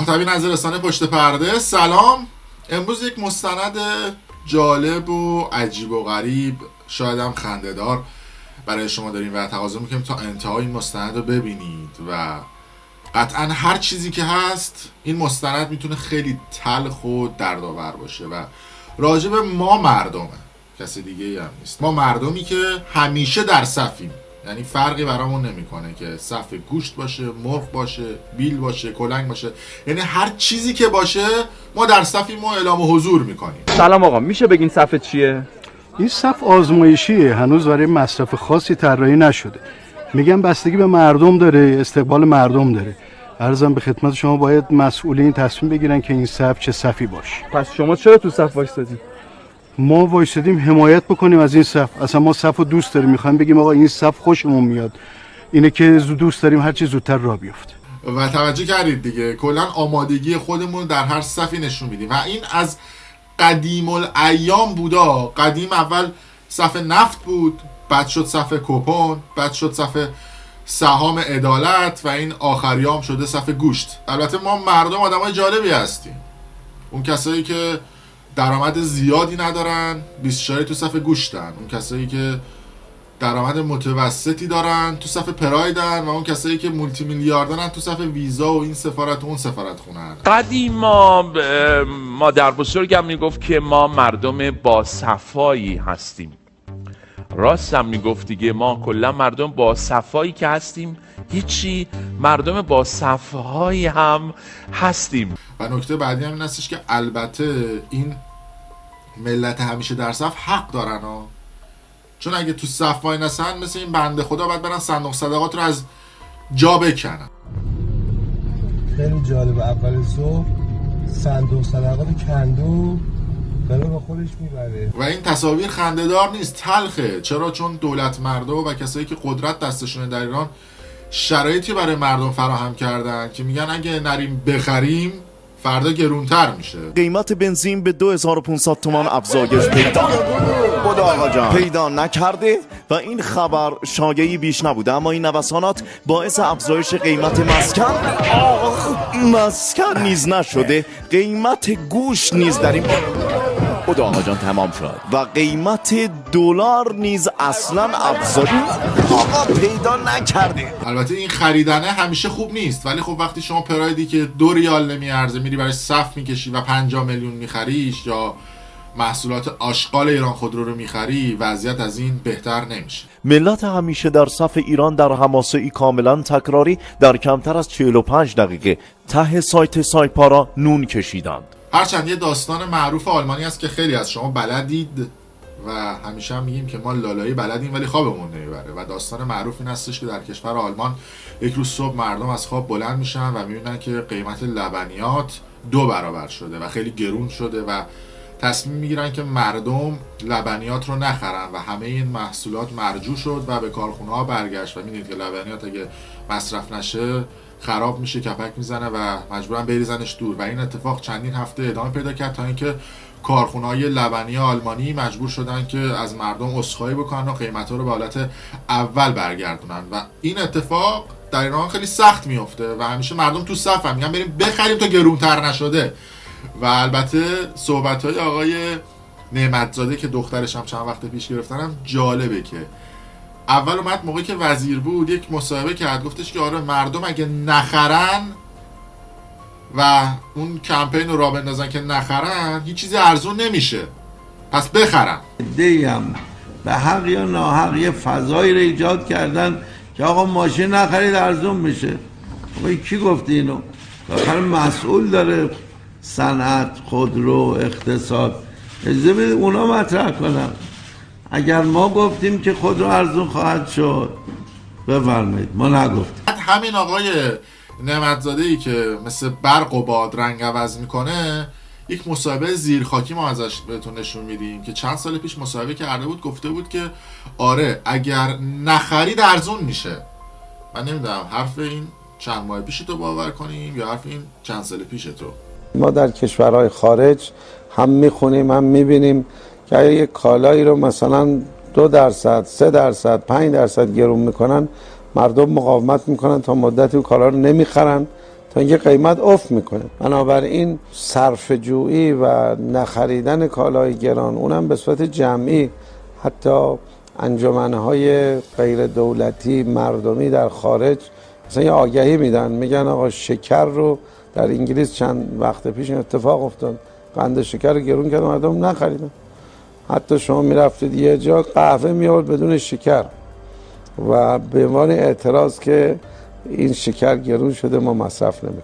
محتوی نظر رسانه پشت پرده. سلام. امروز یک مستند جالب و عجیب و غریب، شاید هم خنده‌دار برای شما داریم و تقاضا میکنیم تا انتهای این مستند رو ببینید و قطعا هر چیزی که هست این مستند میتونه خیلی تلخ و دردآور باشه و راجب ما مردمه، کسی دیگه ای هم نیست. ما مردمی که همیشه در صفیم، یعنی فرقی برامون نمیکنه که صف گوشت باشه، مرغ باشه، بیل باشه، کلنگ باشه، یعنی هر چیزی که باشه ما در صفیم و اعلام حضور میکنیم. سلام آقا، میشه بگین صف چیه؟ این صف آزمایشیه، هنوز برای مصرف خاصی طراحی نشده. میگم بستگی به مردم داره، استقبال مردم داره. عرضم به خدمت شما باید مسئولین تصمیم بگیرن که این صف چه صفی باشه. پس شما چرا تو صف وایسادین؟ ما وایسادیم حمایت بکنیم از این صف. اصلا ما صف رو دوست داریم، میخوایم بگیم آقا این صف خوشمون میاد، اینه که دوست داریم هر چی زودتر راه بیفته. و توجه کردید دیگه، کلا آمادگی خودمون در هر صفی نشون میدیم و این از قدیم الایام بودا. قدیم اول صف نفت بود، بعد شد صف کوپن، بعد شد صف سهام عدالت و این آخریام شده صف گوشت. البته ما مردم آدمای جالبی هستیم. اون کسایی که درآمد زیادی ندارن 24 تو صف گوشتن، اون کسایی که درآمد متوسطی دارن تو صف پرایدن و اون کسایی که مولتی میلیاردرن تو صف ویزا و این سفارت و اون سفارت خونن. قدیما مادر بزرگم میگفت که ما مردم با صفایی هستیم. راستم میگفت دیگه، ما کلا مردم با صفایی که هستیم هیچی، مردم با صفهایی هم هستیم. و نکته بعدی هم این هستش که البته این ملت همیشه در صف حق دارن ها، چون اگه تو صف وای نسن مثل این بنده خدا باید برن صندوق صدقات رو از جا بکنن. خیلی جالب، اول صبح صندوق صدقات کندو داره با خودش میبره و این تصاویر خنده‌دار نیست، تلخه. چرا؟ چون دولت مرده و کسایی که قدرت دستشونه در ایران شرایطی برای مردم فراهم کردن که میگن اگه نریم بخریم فردا گرونتر میشه. قیمت بنزین به 2500 تومان افزایش پیدا نکرده و این خبر شایعی بیش نبوده، اما این نوسانات باعث افزایش قیمت مسکن نیز نشده. قیمت گوشت نیز در این خدا آقا جان تمام شد و قیمت دلار نیز اصلا افزایش پیدا نکرده. البته این خریدنه همیشه خوب نیست، ولی خب وقتی شما پرایدی که 2 ریال نمیارزه میری برای صف میکشی و 50 میلیون میخریش یا محصولات آشغال ایران خودرو رو میخری، وضعیت از این بهتر نمیشه. ملت همیشه در صف ایران در حماسه‌ای کاملا تکراری در کمتر از 45 دقیقه ته سایت سایپارا نون کشیدند. هرچند یه داستان معروف آلمانی است که خیلی از شما بلدید و همیشه هم میگیم که ما لالایی بلدیم ولی خوابمون نمیبره و داستان معروف این هستش که در کشور آلمان یک روز صبح مردم از خواب بلند میشن و میبینن که قیمت لبنیات 2 برابر شده و خیلی گرون شده و تصمیم میگیرن که مردم لبنیات رو نخرن و همه این محصولات مرجوع شد و به کارخونه ها برگشت و میدونید که لبنیات اگه مصرف نشه خراب میشه، کپک میزنه و مجبورن بریزنش دور و این اتفاق چندین هفته ادامه پیدا کرد تا اینکه کارخونه‌های لبنی آلمانی مجبور شدن که از مردم عذرخواهی بکنن و قیمت‌ها رو به حالت اول برگردونن و این اتفاق در ایران خیلی سخت میفته و همیشه مردم تو صفن میگن بریم بخریم تا گرونتر نشده. و البته صحبت‌های آقای نعمتزاده که دخترش هم چند وقت پیش گرفتنم جالبه که اول اومد موقعی که وزیر بود یک مصاحبه کرد، گفتش که آره مردم اگه نخرن و اون کمپین رو راه بندازن که نخرن هیچ چیزی ارزون نمیشه، پس بخرن. دیم به حق یا ناحق یه فضایی رو ایجاد کردن که آقا ماشین نخرید ارزون میشه. آقا کی گفته اینو؟ بالاخره مسئول داره صنعت، خودرو، اقتصاد، اجازه بدید اونا مطرح کنن. اگر ما گفتیم که خودرو ارزون خواهد شد بفرمایید، ما نگفتیم. همین آقای نعمتزاده‌ای که مثل برق و باد رنگ عوض میکنه، یک مصاحبه زیرخاکی ما ازش بهتون نشون میدیم که چند سال پیش مصاحبه کرده بود، گفته بود که آره اگر نخرید ارزون میشه. من نمیدونم حرف این چند ماه پیش تو باور کنیم یا حرف این چند سال پیش تو. ما در کشورهای خارج هم میخونیم هم میبینیم که اگه یک کالایی رو مثلا 2%، 3%، 5% گرون میکنن، مردم مقاومت میکنن تا مدتی اون کالا رو نمیخرن تا اینکه قیمت افت میکنه. بنابراین صرفه جویی و نخریدن کالای گران، اونم به صورت جمعی، حتی انجمنهای غیر دولتی مردمی در خارج مثلا یه آگهی میدن، میگن آقا شکر رو در انگلیس چند وقت پیش این اتفاق افتاد، قند شکر رو گرون کرد، مردم نخریدن. حتی شما میرفتید یه جا قهوه میآورد بدون شکر و به عنوان اعتراض که این شکر گرون شده ما مصرف نمیکنیم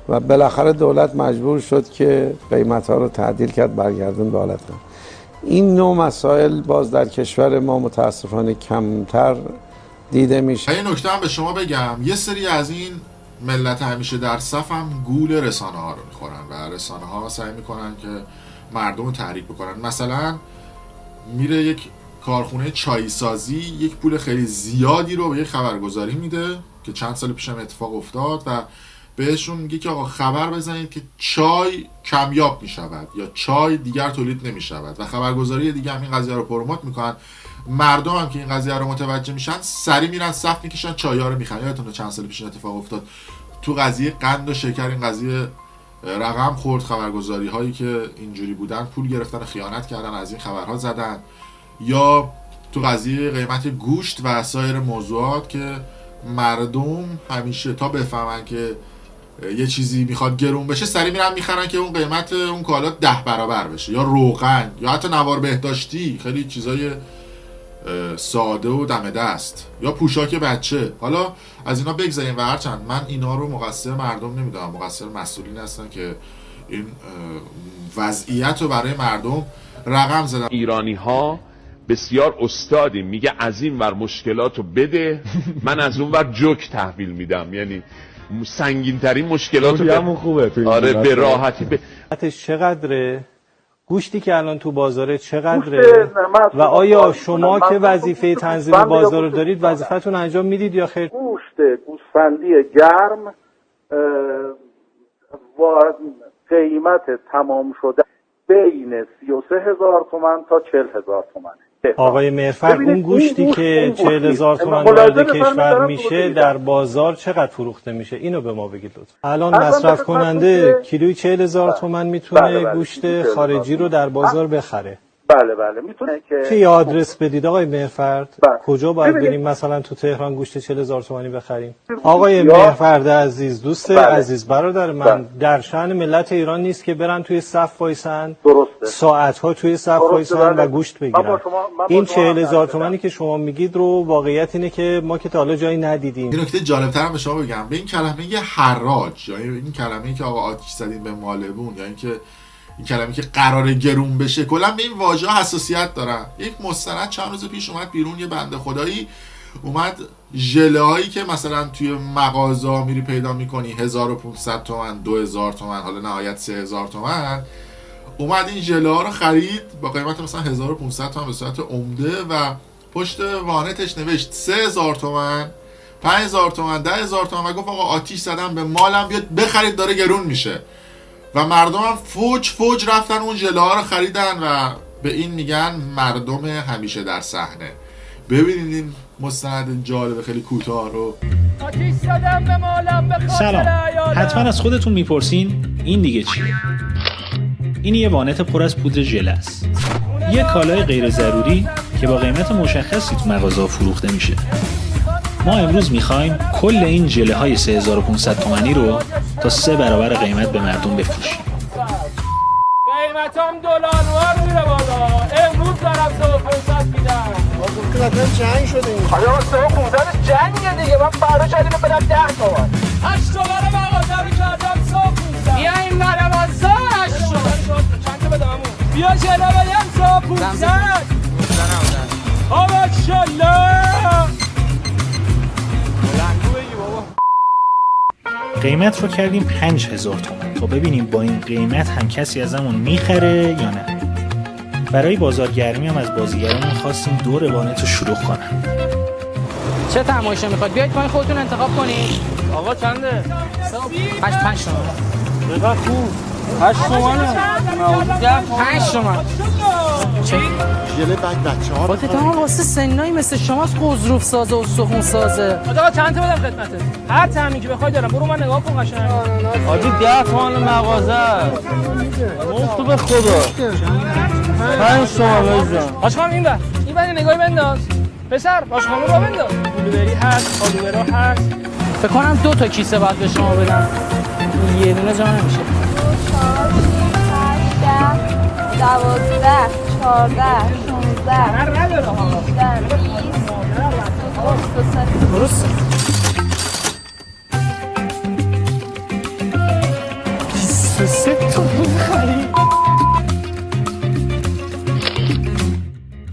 و بالاخره دولت مجبور شد که قیمت‌ها رو تعدیل کرد، برگردون به حالت قبل. این نوع مسائل باز در کشور ما متاسفانه کمتر دیده میشه. این نکته هم به شما بگم، یه سری از این ملت همیشه در صف هم گول رسانه ها رو میخورن و رسانه ها سعی میکنن که مردم رو تحریک بکنن. مثلا میره یک کارخونه چای سازی یک پول خیلی زیادی رو به یک خبرگزاری میده که چند سال پیش هم اتفاق افتاد و بهشون میگه که آقا خبر بزنید که چای کمیاب میشود یا چای دیگر تولید نمیشود و خبرگزاری دیگه هم این قضیه رو پروموت میکنن. مردم هم که این قضیه رو متوجه میشن سری میرن صف میکشن چای‌ها رو میخرن. یادتونه چند سال پیش اتفاق افتاد تو قضیه قند و شکر، این قضیه رقم خورد، خبرگزاری هایی که اینجوری بودن پول گرفتن و خیانت کردن، از این خبرها زدن. یا تو قضیه قیمت گوشت و سایر موضوعات که مردم همیشه تا بفهمن که یه چیزی میخواد گرون بشه سری میرن میخرن که اون قیمت اون کالا 10 برابر بشه، یا روغن یا حتی نوار بهداشتی، خیلی چیزای ساده و دم دست، یا پوشاک بچه. حالا از اینا بگذاریم و هرچند من اینا رو مقصر مردم نمیدونم، مقصر مسئولین هستن که این وضعیت رو برای مردم رقم زدن. ایرانی ها بسیار استادیم، میگه از این ور مشکلاتو بده من از اون ور جوک تحویل میدم، یعنی سنگین ترین مشکلاتو خوبه آره به راحتی چقدره گوشتی که الان تو بازاره چقدره و آیا شما که وظیفه تنظیم بازار رو دارید وظیفتون انجام میدید یا خیر؟ گوسفندی گرم و قیمت تمام شده بین 33,000 تومان تا 40,000 تومان. آقای مهرفر اون گوشتی که 40,000 تومان وارد کشور میشه در بازار چقدر فروخته میشه؟ اینو به ما بگید لطفا. الان مصرف کننده کیلویی 40,000 تومان میتونه گوشت خارجی رو در بازار بخره. بله میتونه که چه آدرس بدید آقای مهرفرد؟ کجا باید بریم مثلا تو تهران گوشت 40,000 تومانی بخریم؟ آقای مهرفرد عزیز، دوست عزیز، برادر من، در شأن ملت ایران نیست که برن توی صف وایسن ساعت‌ها توی صف وایسن و گوشت بگیرن. این 40,000 تومانی که شما میگید رو واقعیت اینه که ما که تا حالا جایی ندیدیم. این نکته جالب‌تر هم به شما بگم، به این کلمه حراج یا این کلمه‌ای که آقا آتش زدین به مالبون یا اینکه این کلمه‌ای که قراره گرون بشه، کلا به این واژه حساسیت دارن. یک مستند چند روز پیش اومد بیرون، یه بنده خدایی اومد ژله‌هایی که مثلا توی مغازه میری پیدا میکنی 1500 تومن، 2000 تومن، حالا نهایت 3000 تومن، اومد این ژله‌ها رو خرید با قیمت مثلا 1500 تومن به صورت عمده و پشت وانتش نوشت 3000 تومن، 5000 تومن، 10,000 تومن و گفت آقا آتیش زدم به مالم، بیاد بخرید داره گرون میشه. و مردم هم فوج رفتن اون ژله‌ها رو خریدن و به این میگن مردم همیشه در صحنه. ببینید این مستند جالب خیلی کوتاه رو. سلام، حتما از خودتون میپرسین این دیگه چیه؟ این یه وانت پر از پودر ژله است. یه کالای غیر ضروری که با قیمت مشخصی تو مغازه فروخته میشه. ما امروز میخوایم کل این ژله های 3500 تومانی رو تا 3 برابر قیمت به مردم بفروشیم. قیمتام $1 میره بالا. امروز دارم 3500 میدم. قیمتا جنگ شده این. آیا 3500 جنگه دیگه. من فردا شدیم بدم 10 تومن. 8 تومن مغازه رو کردم 3500. بیا این مغازه 8 تومن. چند تا بدم؟ بیا ژله بدم 3500. آ ماشاءالله. قیمت رو کردیم 5000 تومان تا ببینیم با این قیمت هم کسی ازمون میخره یا نه. برای بازارگرمی هم از بازیگران خواستیم دور وانت رو شروع کنن. چه تماشا میخواد؟ بیایید پایین خودتون انتخاب کنید. آقا چنده؟ 5 تومن. بذار خوب. 8 تومنه 5 تومن چه؟ ژله بگ بچه ها با تمام واسه سنایی مثل شماست غضروف سازه و سخون سازه. آقا چند تا بدم خدمتت؟ هر طعمی که بخوای دارم، برو من نگاه کن قشنگ. آجی 10 تومن مغازه مفت به خدا 5 تومن بزن. آشخام این بر نگاهی بنداز پسر، آشخام رو بنداز. بلوبری هست، آلوورا هست. فکر کنم 2 تا کیسه باید به شما بدم، یه دونه جا نمیشه. 12 14 16 درسته.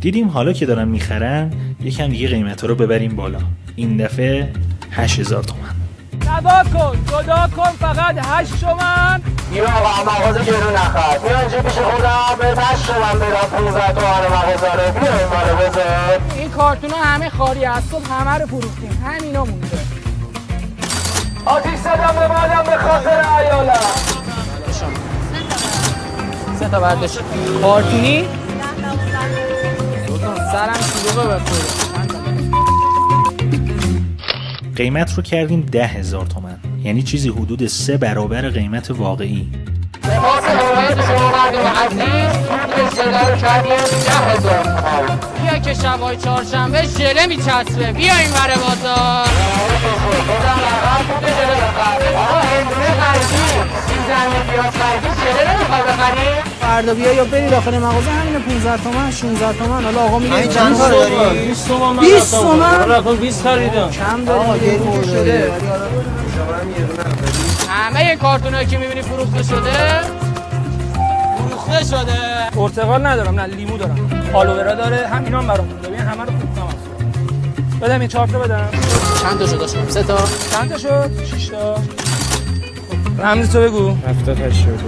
دیدیم حالا که دارن میخرن یکم دیگه قیمت رو ببریم بالا. این دفعه 8000 تومن. نگاه کن، جدا کن، فقط 8 تومن. یا آقا مغازه گرون نخواد، میان چه پیش خودم به 8 تومن بدم 15 تومن مغازه رو بیا این مالو بذار. این کارتونا همه خالی از صبح همه رو فروختیم، همینا مونده. آتیش زدم به مادم به خاطر عیالم. 3 تا برداشت. کارتونی؟ سرم شلوغه به خدا. قیمت رو کردیم 10,000 تومن، یعنی چیزی حدود 3 برابر قیمت واقعی. سپاس حمایت شما مردم عزیز، این ژله رو کردیم 10,000 تومن. بیا که شبای چهارشنبه ژله میچسبه، بیا این ور بازار. بازم لقب بود ژله بخر. آقا هندونه خریدی، این زمین پیاز خریدی، ژله نمیخوای بخری؟ فردا بیا یا بری داخل مغازه همین 15 تومن 16 تومن. حالا آقا میگه چند تا داری؟ 20 تومن. 20 تومن؟ رقم 20 خریدم. کم داری دیگه شده. همه کارتونایی که میبینی فروخته شده. فروخته شده. پرتقال ندارم، نه لیمو دارم. آلوورا داره، همینا هم برام مونده. ببین همه رو فروختم اصلا. بدم این 4 تا بدم. چند تا شد داشتم؟ 3 تا. چند تا شد؟ 6 تا. رمز تو بگو. 70 80.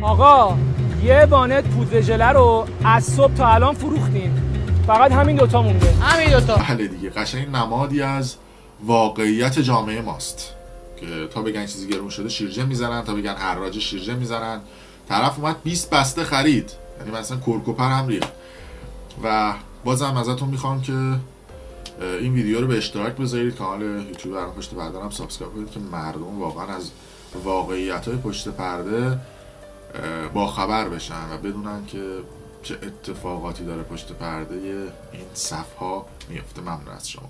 آقا یه وانت پودر ژله رو از صبح تا الان فروختیم، فقط همین دوتا مونده. همین دوتا. بله دیگه، قشنگ نمادی از واقعیت جامعه ماست که تا بگن چیزی گرون شده شیرجه میزنن، تا بگن حراجه شیرجه میزنن. طرف اومد 20 بسته خرید، یعنی مثلا کرکوپر هم ریخت. و بازم ازتون میخوام که این ویدیو رو به اشتراک بذارید، کانال یوتیوب برام پشت پرده هم سابسکرایب کنید که مردم واقعا از واقعیت‌های پشت پرده با خبر بشن و بدونن که چه اتفاقاتی داره پشت پرده این صفحه میفته. ممنون از شما.